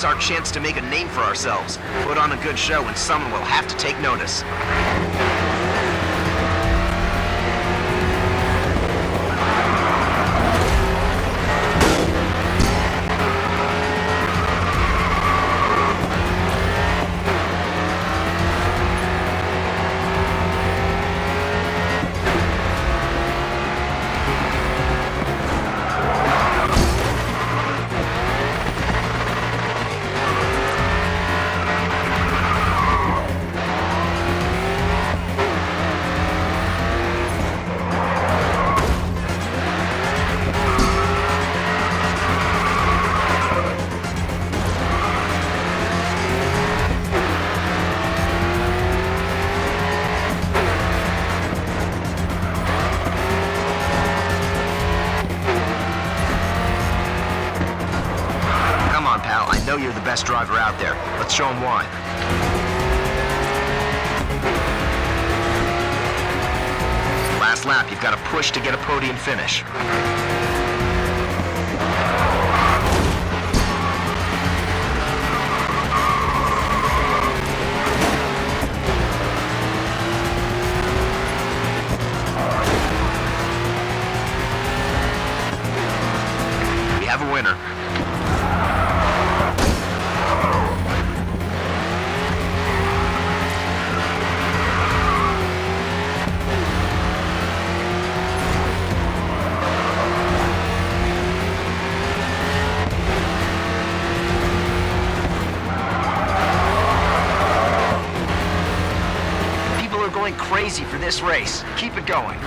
is our chance to make a name for ourselves. Put on a good show and someone will have to take notice. I know you're the best driver out there. Let's show him why. Last lap, you've got to push to get a podium finish. We have a winner. Going crazy for this race. Keep it going.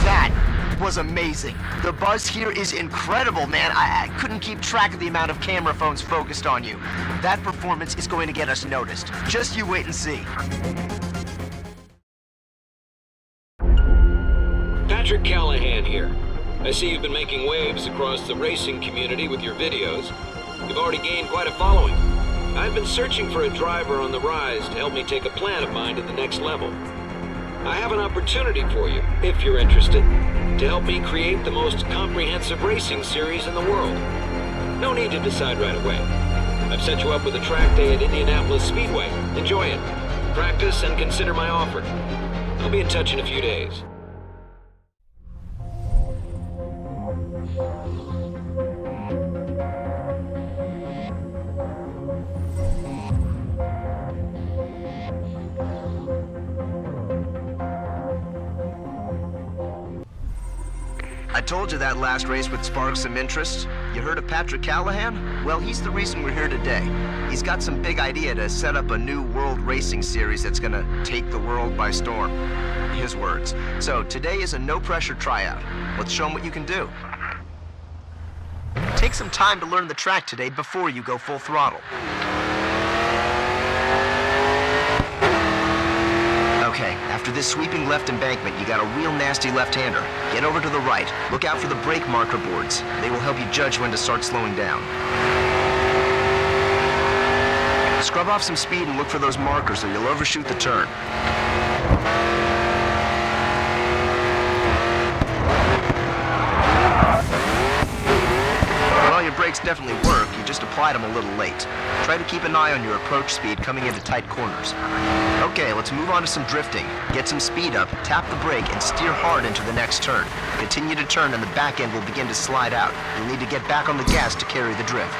That was amazing. The buzz here is incredible, man. I couldn't keep track of the amount of camera phones focused on you. That performance is going to get us noticed. Just you wait and see. Patrick Callahan here. I see you've been making waves across the racing community with your videos. You've already gained quite a following. I've been searching for a driver on the rise to help me take a plan of mine to the next level. I have an opportunity for you, if you're interested, to help me create the most comprehensive racing series in the world. No need to decide right away. I've set you up with a track day at Indianapolis Speedway. Enjoy it. Practice and consider my offer. I'll be in touch in a few days. I told you that last race would spark some interest. You heard of Patrick Callahan? Well, he's the reason we're here today. He's got some big idea to set up a new world racing series that's gonna take the world by storm. His words. So today is a no-pressure tryout. Let's show him what you can do. Take some time to learn the track today before you go full throttle. Okay, after this sweeping left embankment, you got a real nasty left-hander. Get over to the right. Look out for the brake marker boards. They will help you judge when to start slowing down. Scrub off some speed and look for those markers or you'll overshoot the turn. Well, your brakes definitely work. You just applied them a little late. Try to keep an eye on your approach speed coming into tight corners. Okay, let's move on to some drifting. Get some speed up, tap the brake, and steer hard into the next turn. Continue to turn and the back end will begin to slide out. You'll need to get back on the gas to carry the drift.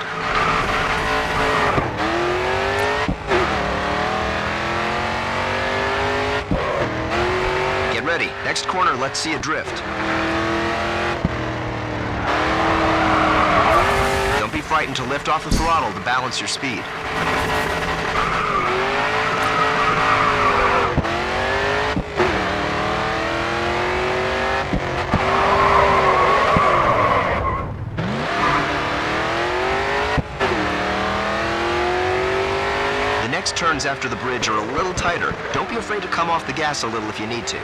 Get ready. Next corner, let's see a drift. Don't be frightened to lift off the throttle to balance your speed. Next turns after the bridge are a little tighter. Don't be afraid to come off the gas a little if you need to.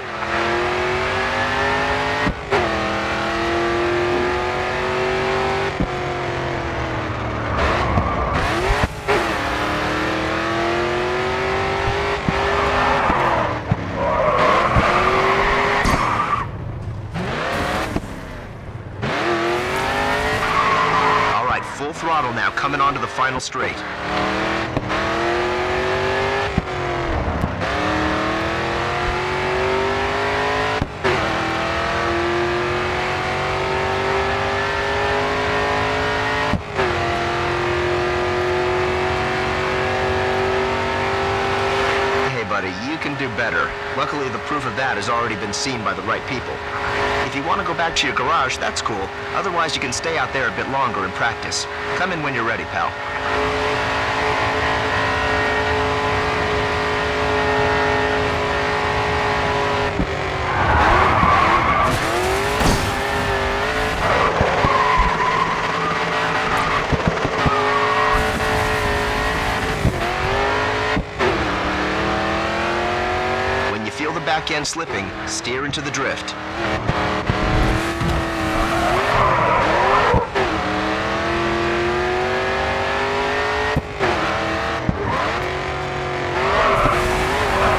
coming onto the final straight. You can do better. Luckily, the proof of that has already been seen by the right people. If you want to go back to your garage, that's cool. Otherwise, you can stay out there a bit longer and practice. Come in when you're ready, pal. Back end slipping, steer into the drift.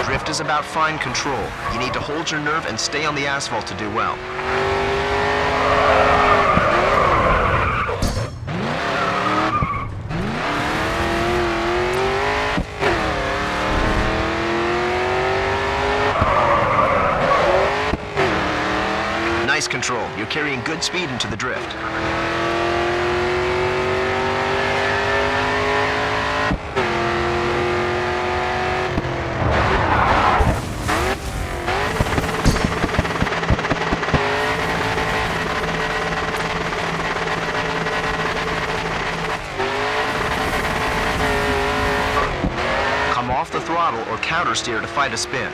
Drift is about fine control. You need to hold your nerve and stay on the asphalt to do well. Nice control. You're carrying good speed into the drift. Come off the throttle or counter steer to fight a spin.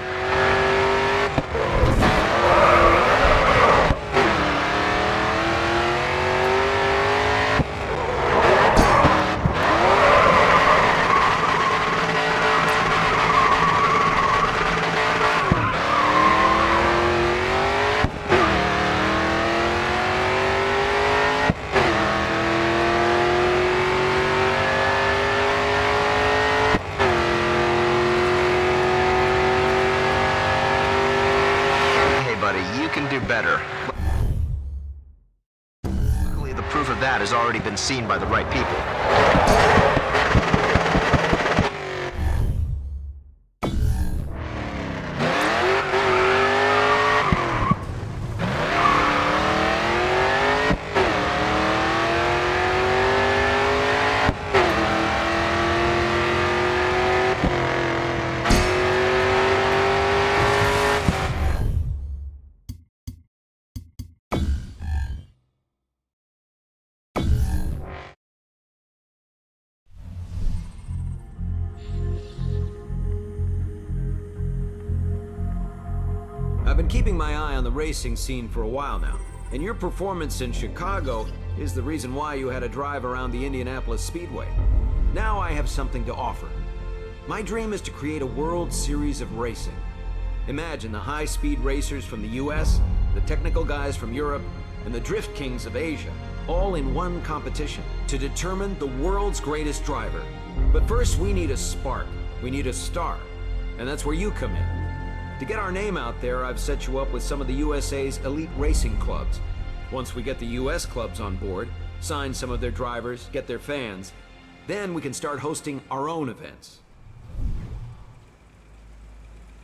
Better. Luckily, the proof of that has already been seen by the right people. I've been keeping my eye on the racing scene for a while now, and your performance in Chicago is the reason why you had a drive around the Indianapolis Speedway. Now I have something to offer. My dream is to create a World Series of racing. Imagine the high-speed racers from the US, the technical guys from Europe, and the drift kings of Asia, all in one competition to determine the world's greatest driver. But first we need a spark, we need a star, and that's where you come in. To get our name out there, I've set you up with some of the USA's elite racing clubs. Once we get the US clubs on board, sign some of their drivers, get their fans, then we can start hosting our own events.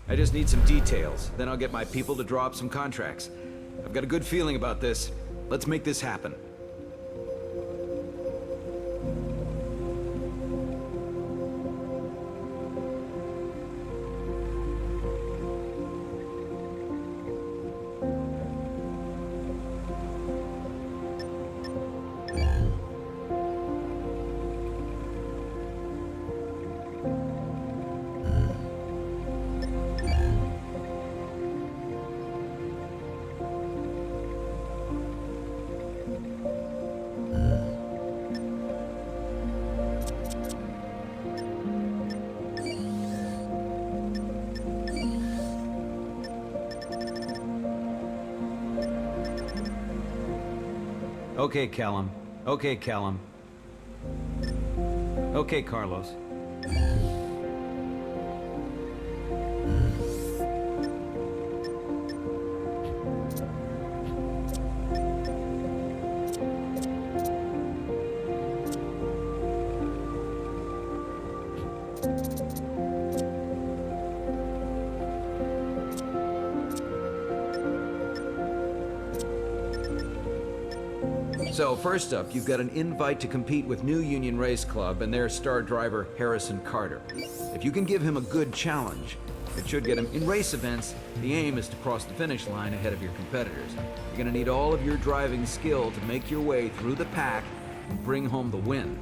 I just need some details, then I'll get my people to draw up some contracts. I've got a good feeling about this. Let's make this happen. Okay, Callum. Okay, Callum. Okay, Carlos. So first up, you've got an invite to compete with New Union Race Club and their star driver, Harrison Carter. If you can give him a good challenge, it should get him in race events. The aim is to cross the finish line ahead of your competitors. You're going to need all of your driving skill to make your way through the pack and bring home the win.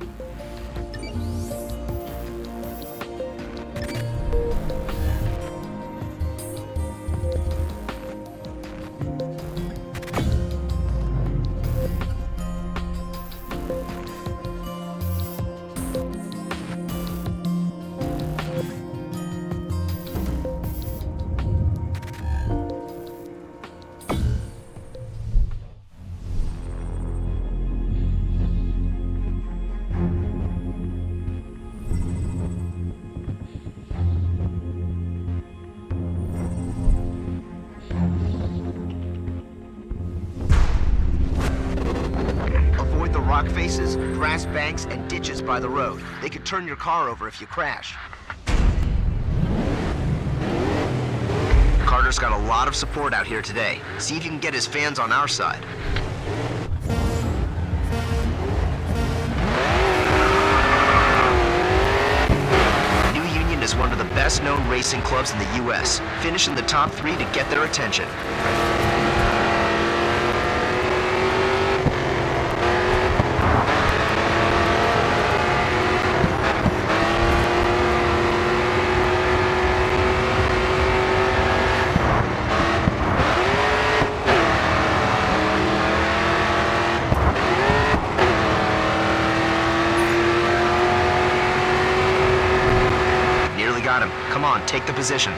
Rock faces, grass banks, and ditches by the road. They could turn your car over if you crash. Carter's got a lot of support out here today. See if you can get his fans on our side. New Union is one of the best-known racing clubs in the U.S. Finish in the top 3 to get their attention. Got him. Come on, take the position.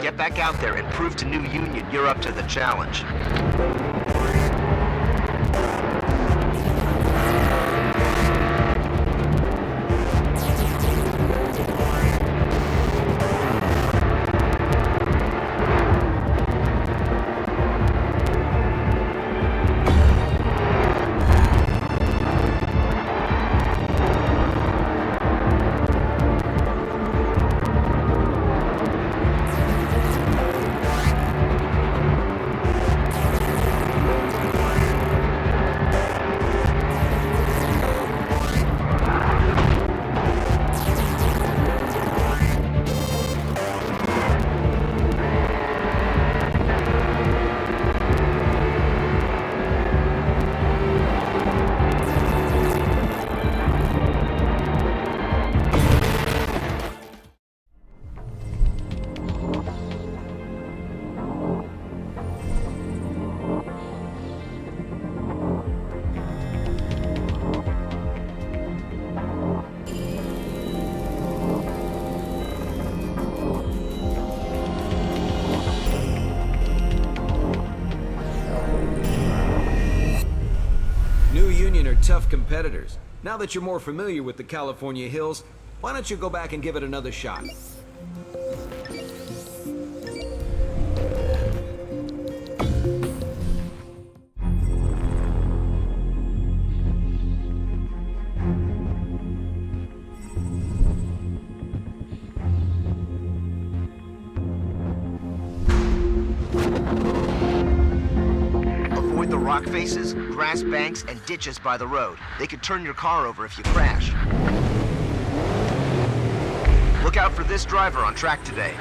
Get back out there and prove to New Union you're up to the challenge. Tough competitors. Now that you're more familiar with the California hills, why don't you go back and give it another shot? Avoid the rock faces, grass banks, and ditches by the road. They could turn your car over if you crash. Look out for this driver on track today.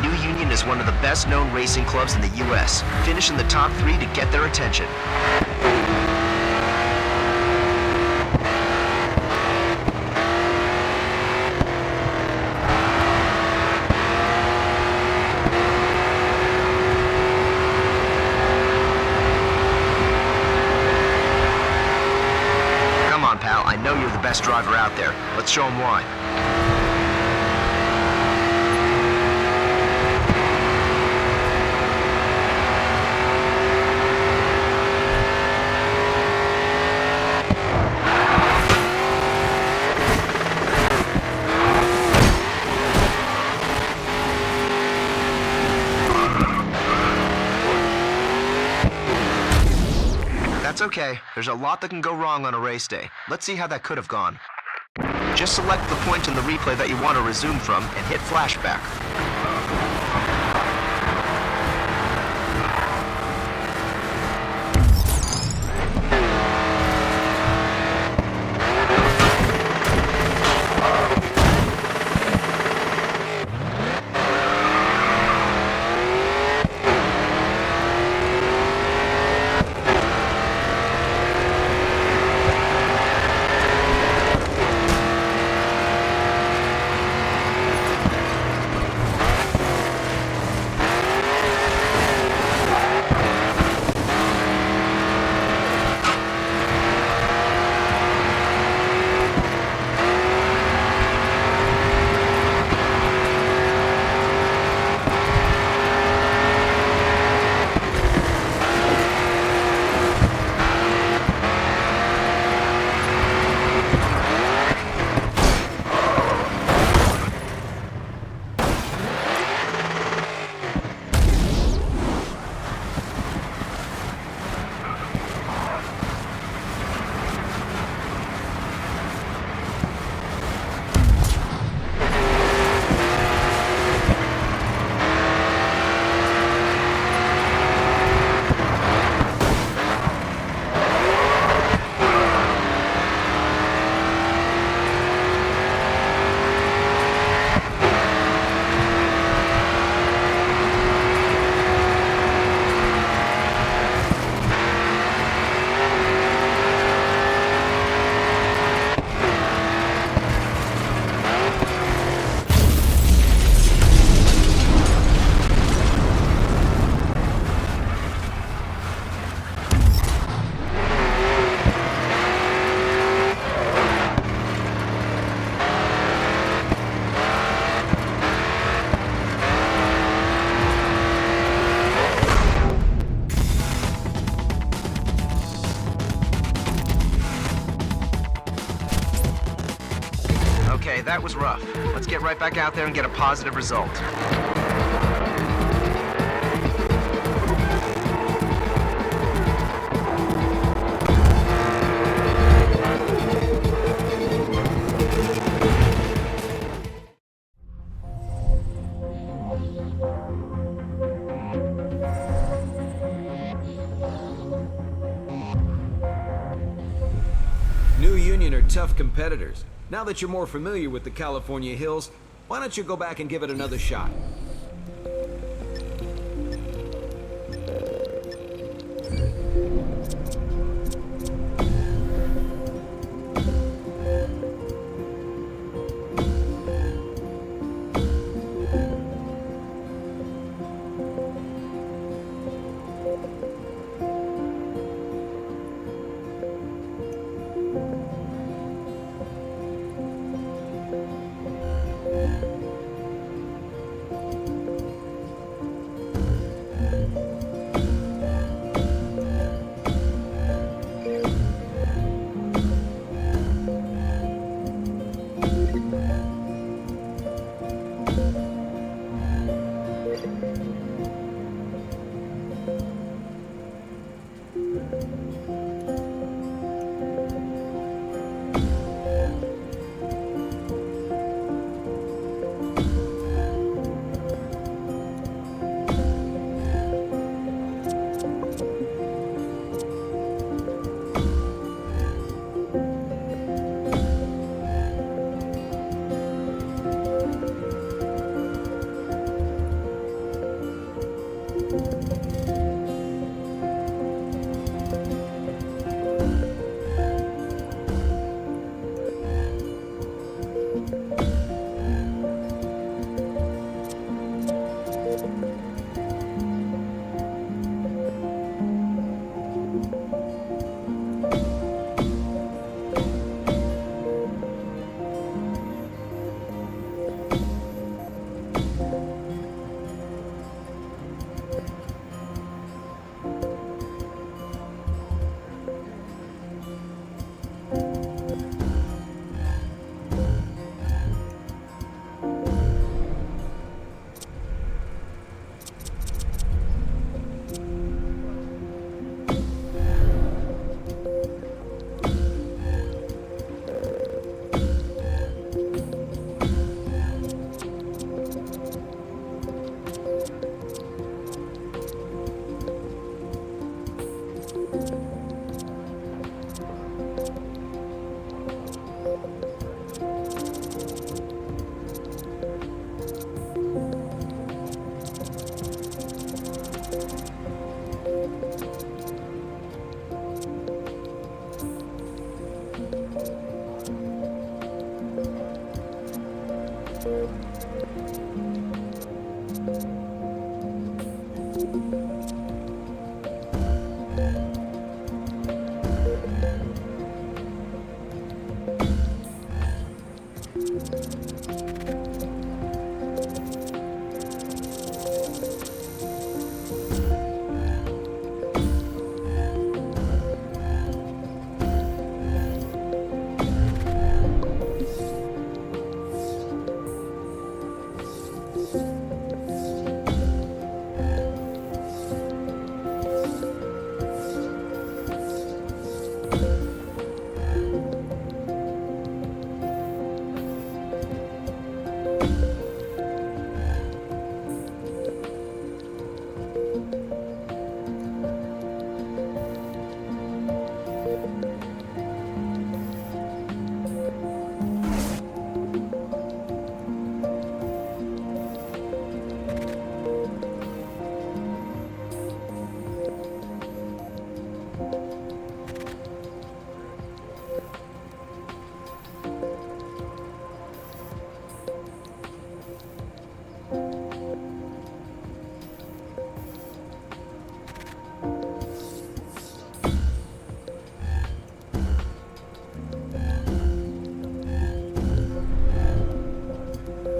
New Union is one of the best-known racing clubs in the U.S. Finish in the top 3 to get their attention. I know you're the best driver out there. Let's show him why. That's okay. There's a lot that can go wrong on a race day. Let's see how that could have gone. Just select the point in the replay that you want to resume from and hit flashback. Okay, that was rough. Let's get right back out there and get a positive result. New Union are tough competitors. Now that you're more familiar with the California hills, why don't you go back and give it another shot?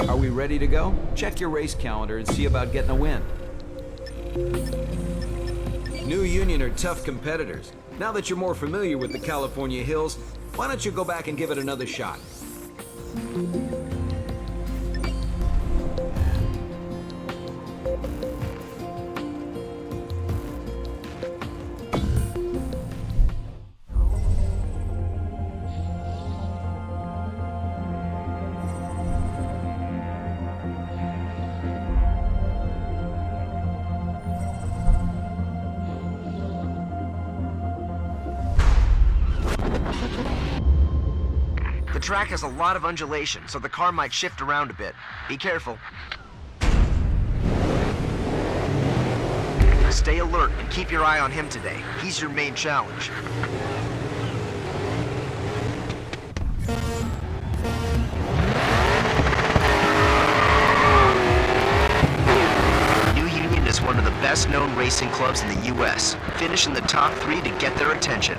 Are we ready to go? Check your race calendar and see about getting a win. New Union are tough competitors. Now that you're more familiar with the California hills, why don't you go back and give it another shot? The track has a lot of undulation, so the car might shift around a bit. Be careful. Stay alert and keep your eye on him today. He's your main challenge. New Union is one of the best-known racing clubs in the U.S. Finish in the top 3 to get their attention.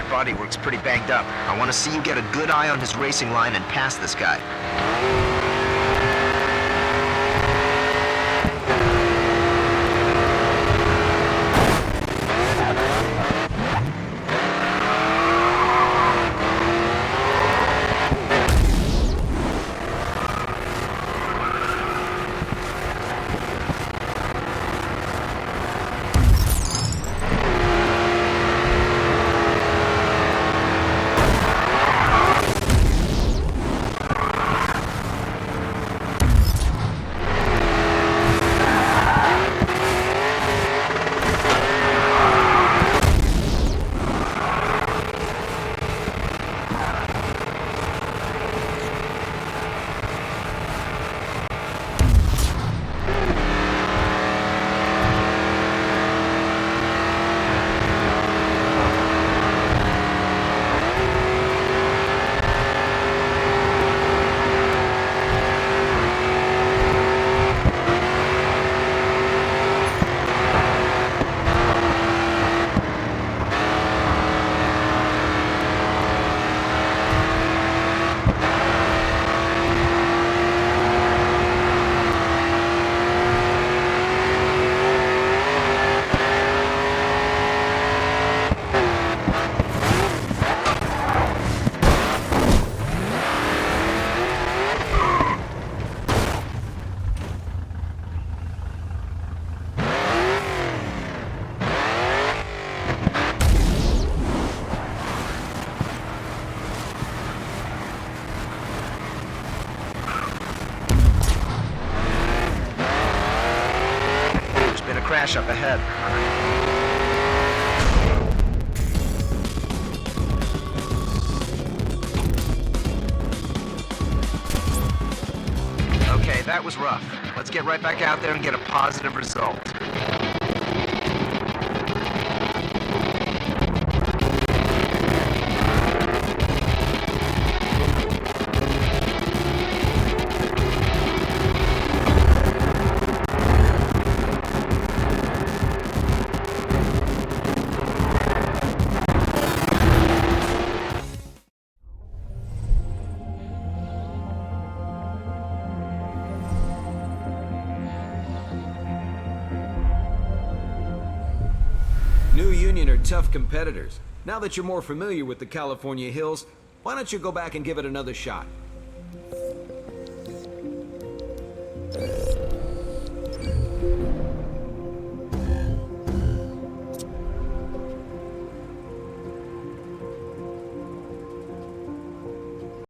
Bodywork's pretty banged up. I want to see you get a good eye on his racing line and pass this guy. crash up ahead. Okay, that was rough. Let's get right back out there and get a positive result. New Union are tough competitors. Now that you're more familiar with the California hills, why don't you go back and give it another shot?